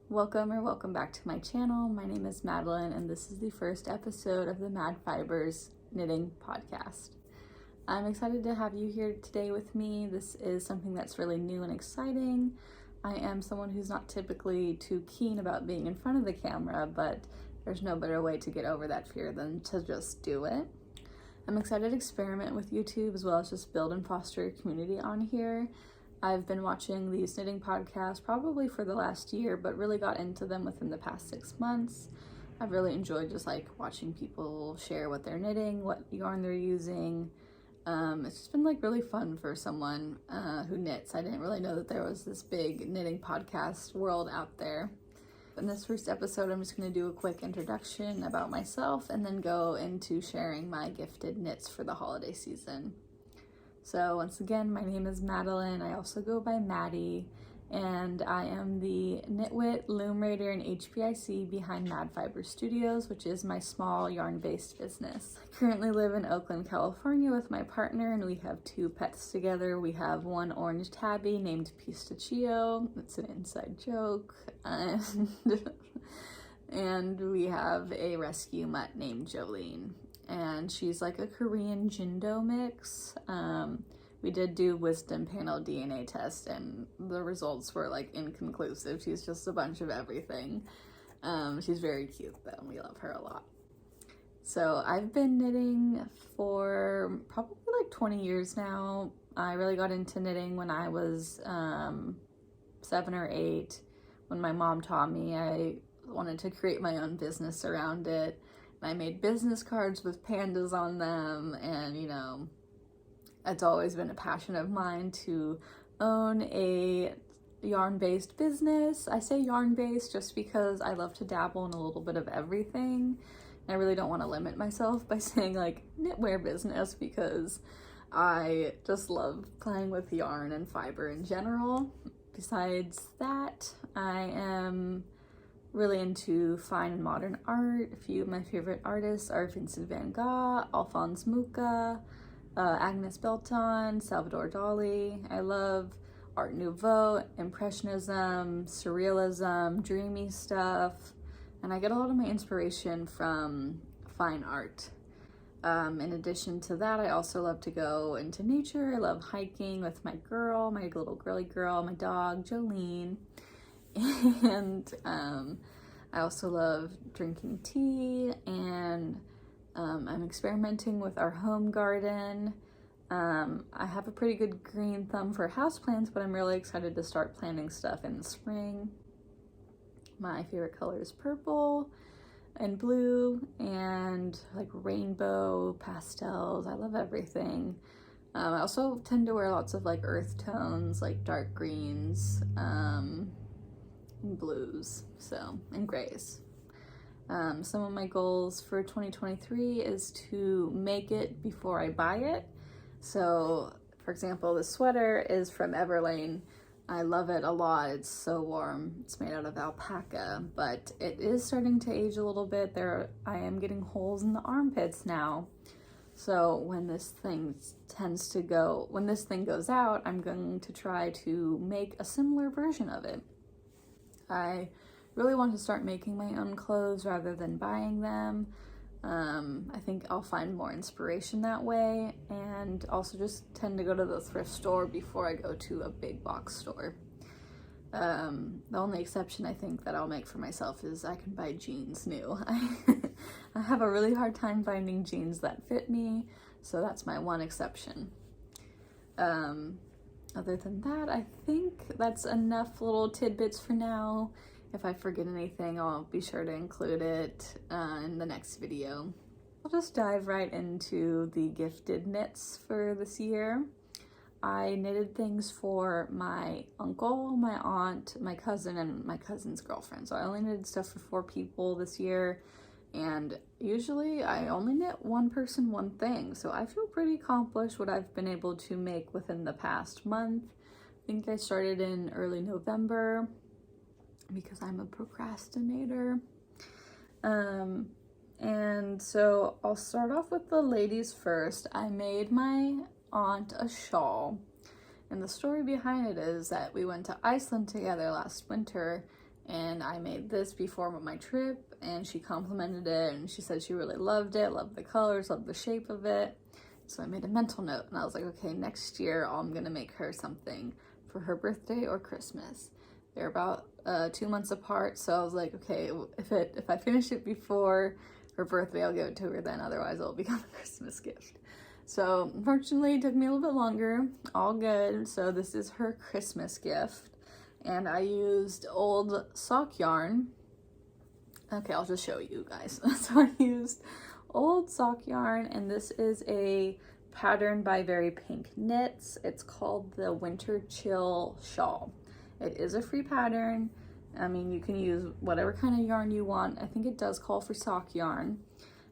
Welcome back to my channel. My name is Madeline, and this is the first episode of the MADfibers Knitting Podcast. I'm excited to have you here today with me. This is something that's really new and exciting. I am someone who's not typically too keen about being in front of the camera, but there's no better way to get over that fear than to just do it. I'm excited to experiment with YouTube as well as just build and foster a community on here. I've been watching these knitting podcasts probably for the last year, but really got into them within the past 6 months. I've really enjoyed just watching people share what they're knitting, what yarn they're using. It's just been really fun for someone who knits. I didn't really know that there was this big knitting podcast world out there. In this first episode, I'm just going to do a quick introduction about myself and then go into sharing my gifted knits for the holiday season. So once again, my name is Madeline. I also go by Maddie, and I am the knitwit, loom raider, and HPIC behind MADfibers Studios, which is my small yarn-based business. I currently live in Oakland, California with my partner, and we have 2 pets together. We have one orange tabby named Pistachio. It's an inside joke. And we have a rescue mutt named Jolene. And she's like a Korean Jindo mix. We did do wisdom panel DNA test, and the results were inconclusive. She's just a bunch of everything. She's very cute though, and we love her a lot. So I've been knitting for probably 20 years now. I really got into knitting when I was 7 or 8. When my mom taught me, I wanted to create my own business around it. I made business cards with pandas on them, and it's always been a passion of mine to own a yarn-based business. I say yarn-based just because I love to dabble in a little bit of everything. I really don't want to limit myself by saying knitwear business, because I just love playing with yarn and fiber in general. Besides that, I am really into fine and modern art. A few of my favorite artists are Vincent van Gogh, Alphonse Mucha, Agnes Belton, Salvador Dali. I love Art Nouveau, Impressionism, Surrealism, dreamy stuff, and I get a lot of my inspiration from fine art. In addition to that, I also love to go into nature. I love hiking with my little girly girl, my dog, Jolene. And I also love drinking tea, and I'm experimenting with our home garden. I have a pretty good green thumb for houseplants, but I'm really excited to start planting stuff in the spring. My favorite color is purple and blue and rainbow pastels. I love everything. I also tend to wear lots of earth tones, dark greens, and blues, and grays. Some of my goals for 2023 is to make it before I buy it. So, for example, this sweater is from Everlane. I love it a lot. It's so warm. It's made out of alpaca, but it is starting to age a little bit. I am getting holes in the armpits now. So when this thing goes out, I'm going to try to make a similar version of it. I really want to start making my own clothes rather than buying them. I think I'll find more inspiration that way, and also just tend to go to the thrift store before I go to a big box store. The only exception I think that I'll make for myself is I can buy jeans new. I have a really hard time finding jeans that fit me, so that's my one exception. Other than that, I think that's enough little tidbits for now. If I forget anything, I'll be sure to include it in the next video. I'll just dive right into the gifted knits for this year. I knitted things for my uncle, my aunt, my cousin, and my cousin's girlfriend. So I only knitted stuff for 4 people this year, and usually I only knit one person, one thing. So I feel pretty accomplished what I've been able to make within the past month. I think I started in early November, because I'm a procrastinator. And so I'll start off with the ladies first. I made my aunt a shawl, and the story behind it is that we went to Iceland together last winter, And I made this before my trip, and she complimented it, and she said she really loved it, loved the colors, loved the shape of it. So I made a mental note, and I was like, okay, next year I'm gonna make her something for her birthday or Christmas. They're about 2 months apart, so I was like, okay, if I finish it before her birthday, I'll give it to her then, otherwise it'll become a Christmas gift. So unfortunately, it took me a little bit longer. All good. So this is her Christmas gift. And I used old sock yarn. Okay, I'll just show you guys. So I used old sock yarn, and this is a pattern by Very Pink Knits. It's called the Winter Chill Shawl. It is a free pattern. I mean, you can use whatever kind of yarn you want. I think it does call for sock yarn.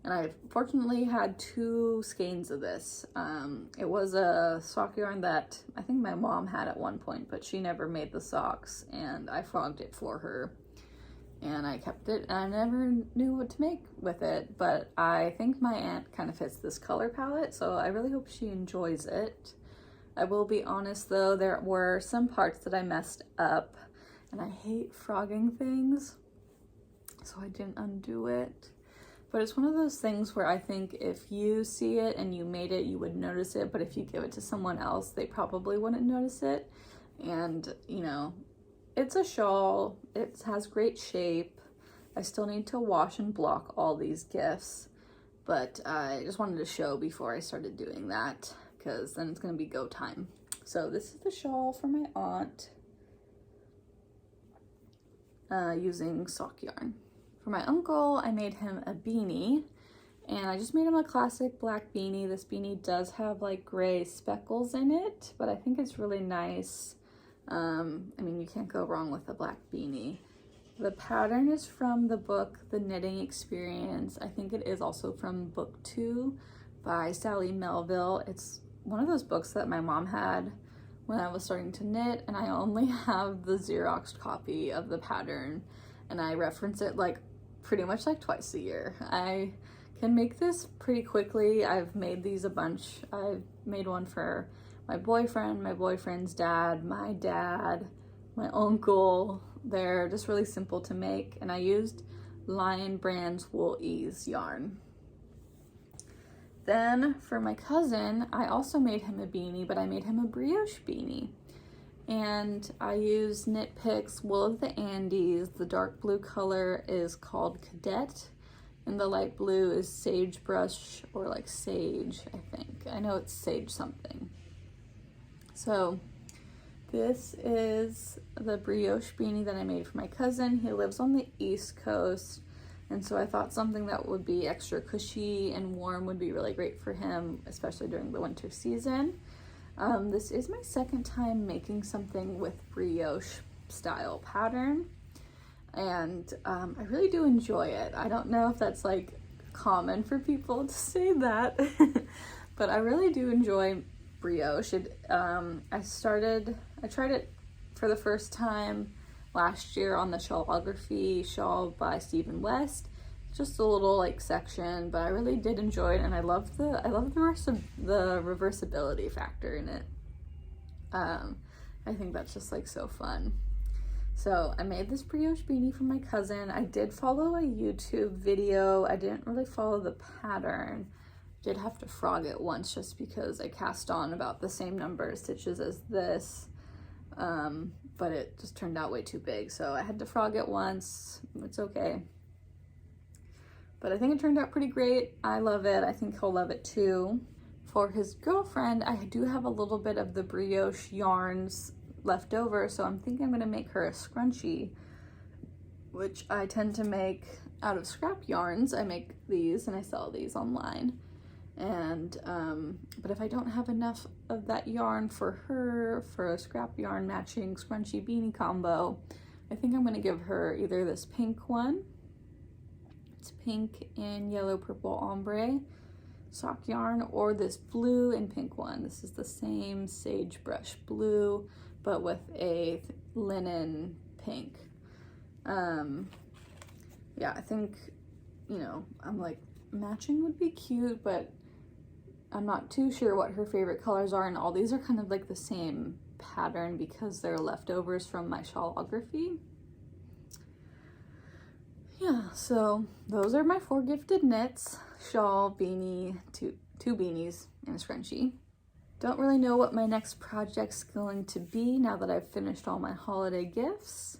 And I fortunately had 2 skeins of this. It was a sock yarn that I think my mom had at one point, but she never made the socks, and I frogged it for her. And I kept it, and I never knew what to make with it, but I think my aunt kind of fits this color palette, so I really hope she enjoys it. I will be honest though, there were some parts that I messed up, and I hate frogging things, so I didn't undo it. But it's one of those things where I think if you see it and you made it, you would notice it. But if you give it to someone else, they probably wouldn't notice it. And, you know, it's a shawl. It has great shape. I still need to wash and block all these gifts. But I just wanted to show before I started doing that, because then it's going to be go time. So this is the shawl for my aunt using sock yarn. For my uncle, I made him a beanie, and I just made him a classic black beanie. This beanie does have like gray speckles in it, but I think it's really nice. I mean, you can't go wrong with a black beanie. The pattern is from the book, The Knitting Experience. I think it is also from book 2 by Sally Melville. It's one of those books that my mom had when I was starting to knit, and I only have the Xeroxed copy of the pattern, and I reference it like pretty much like twice a year. I can make this pretty quickly. I've made these a bunch. I've made one for my boyfriend, my boyfriend's dad, my uncle. They're just really simple to make, and I used Lionbrand's Wool Ease yarn. Then for my cousin, I also made him a beanie, but I made him a brioche beanie. And I use Knit Picks Wool of the Andes. The dark blue color is called Cadet, and the light blue is Sagebrush, or like Sage, I think. I know it's Sage something. So this is the brioche beanie that I made for my cousin. He lives on the East Coast, and so I thought something that would be extra cushy and warm would be really great for him, especially during the winter season. This is my second time making something with brioche style pattern, and I really do enjoy it. I don't know if that's like common for people to say that, but I really do enjoy brioche. I tried it for the first time last year on the Shawlography shawl by Stephen West. Just a little like section, but I really did enjoy it, and I love the reversibility factor in it. I think that's just like so fun. So I made this brioche beanie for my cousin. I did follow a YouTube video. I didn't really follow the pattern. Did have to frog it once just because I cast on about the same number of stitches as this, but it just turned out way too big, so I had to frog it once. It's okay. But I think it turned out pretty great. I love it. I think he'll love it too. For his girlfriend, I do have a little bit of the brioche yarns left over, so I'm thinking I'm gonna make her a scrunchie, which I tend to make out of scrap yarns. I make these and I sell these online. And, but if I don't have enough of that yarn for her, for a scrap yarn matching scrunchie beanie combo, I think I'm gonna give her either this pink one. It's pink and yellow purple ombre sock yarn, or this blue and pink one. This is the same sagebrush blue, but with a linen pink. Yeah, I think, you know, I'm like, matching would be cute, but I'm not too sure what her favorite colors are, and all these are kind of like the same pattern because they're leftovers from my Shawlography. Yeah, so those are my 4 gifted knits: shawl, beanie, two beanies, and a scrunchie. Don't really know what my next project's going to be now that I've finished all my holiday gifts.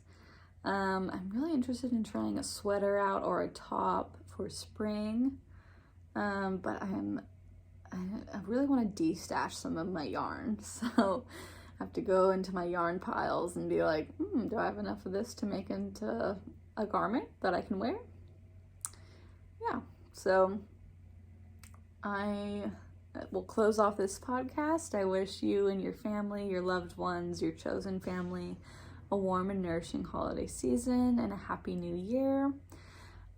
I'm really interested in trying a sweater out or a top for spring, but I really want to de-stash some of my yarn, so I have to go into my yarn piles and be like, do I have enough of this to make into a garment that I can wear? Yeah, so I will close off this podcast. I wish you and your family, your loved ones, your chosen family, a warm and nourishing holiday season and a happy new year.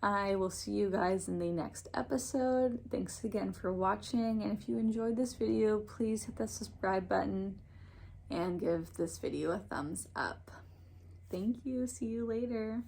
I will see you guys in the next episode. Thanks again for watching, and if you enjoyed this video, please hit the subscribe button and give this video a thumbs up. Thank you. See you later.